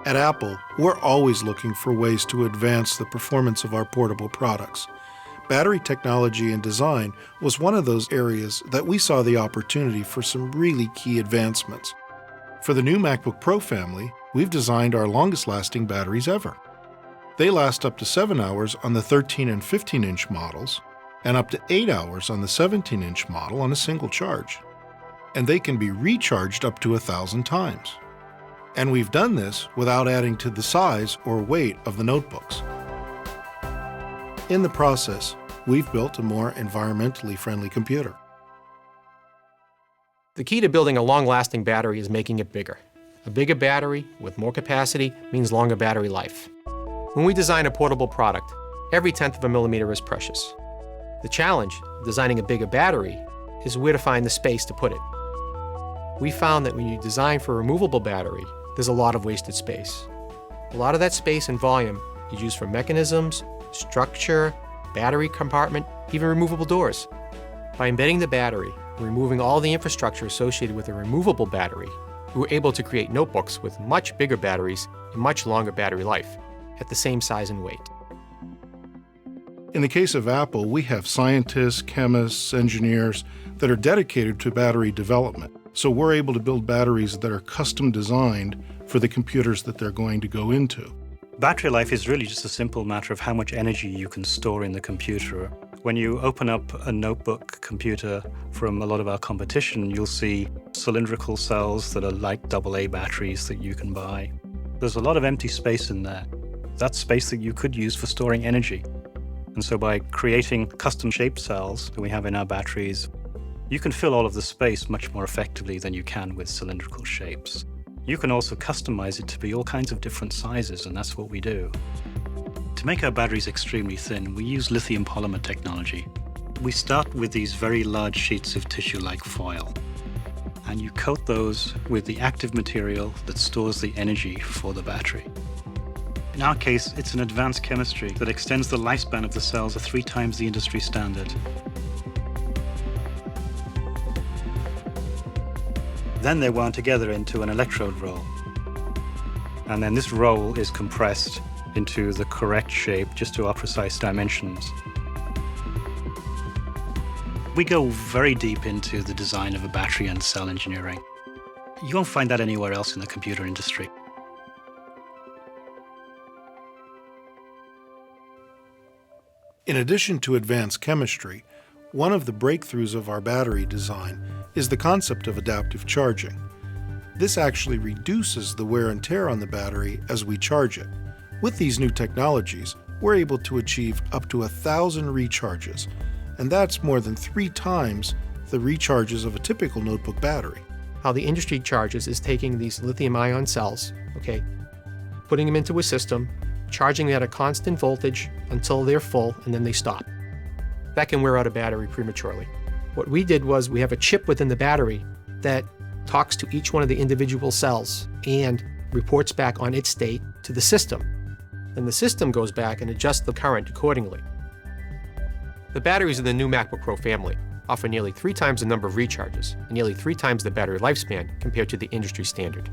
At Apple, we're always looking for ways to advance the performance of our portable products. Battery technology and design was one of those areas that we saw the opportunity for some really key advancements. For the new MacBook Pro family, we've designed our longest-lasting batteries ever. They last up to 7 hours on the 13 and 15-inch models, and up to 8 hours on the 17-inch model on a single charge. And they can be recharged up to 1,000 times. And we've done this without adding to the size or weight of the notebooks. In the process, we've built a more environmentally friendly computer. The key to building a long-lasting battery is making it bigger. A bigger battery with more capacity means longer battery life. When we design a portable product, every 1/10 of a millimeter is precious. The challenge of designing a bigger battery is where to find the space to put it. We found that when you design for a removable battery, there's a lot of wasted space. A lot of that space and volume is used for mechanisms, structure, battery compartment, even removable doors. By embedding the battery and removing all the infrastructure associated with a removable battery, we were able to create notebooks with much bigger batteries and much longer battery life at the same size and weight. In the case of Apple, we have scientists, chemists, engineers that are dedicated to battery development. So we're able to build batteries that are custom designed for the computers that they're going to go into. Battery life is really just a simple matter of how much energy you can store in the computer. When you open up a notebook computer from a lot of our competition, you'll see cylindrical cells that are like AA batteries that you can buy. There's a lot of empty space in there. That's space that you could use for storing energy. And so by creating custom-shaped cells that we have in our batteries, you can fill all of the space much more effectively than you can with cylindrical shapes. You can also customize it to be all kinds of different sizes, and that's what we do. To make our batteries extremely thin, we use lithium polymer technology. We start with these very large sheets of tissue-like foil, and you coat those with the active material that stores the energy for the battery. In our case, it's an advanced chemistry that extends the lifespan of the cells to 3 times the industry standard. Then they're wound together into an electrode roll. And then this roll is compressed into the correct shape, just to our precise dimensions. We go very deep into the design of a battery and cell engineering. You won't find that anywhere else in the computer industry. In addition to advanced chemistry, one of the breakthroughs of our battery design is the concept of adaptive charging. This actually reduces the wear and tear on the battery as we charge it. With these new technologies, we're able to achieve up to 1,000 recharges, and that's more than 3 times the recharges of a typical notebook battery. How the industry charges is taking these lithium-ion cells, putting them into a system, charging at a constant voltage until they're full, and then they stop. That can wear out a battery prematurely. What we did was we have a chip within the battery that talks to each one of the individual cells and reports back on its state to the system. Then the system goes back and adjusts the current accordingly. The batteries in the new MacBook Pro family offer nearly 3 times the number of recharges and nearly 3 times the battery lifespan compared to the industry standard.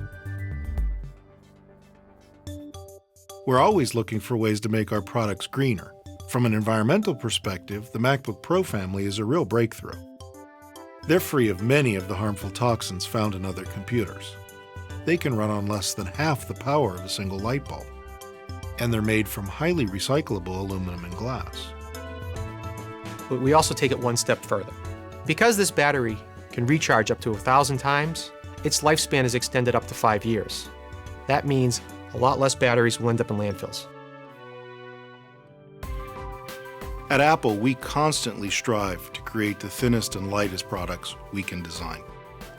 We're always looking for ways to make our products greener. From an environmental perspective, the MacBook Pro family is a real breakthrough. They're free of many of the harmful toxins found in other computers. They can run on less than half the power of a single light bulb. And they're made from highly recyclable aluminum and glass. But we also take it one step further. Because this battery can recharge up to 1,000 times, its lifespan is extended up to 5 years. That means a lot less batteries will end up in landfills. At Apple, we constantly strive to create the thinnest and lightest products we can design.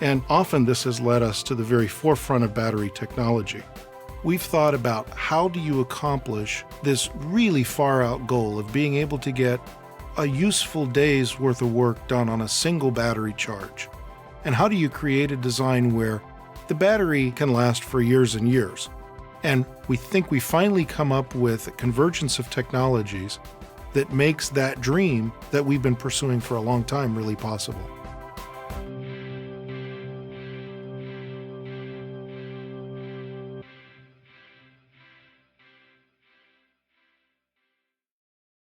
And often this has led us to the very forefront of battery technology. We've thought about how do you accomplish this really far-out goal of being able to get a useful day's worth of work done on a single battery charge? And how do you create a design where the battery can last for years and years? And we think we finally come up with a convergence of technologies that makes that dream that we've been pursuing for a long time really possible.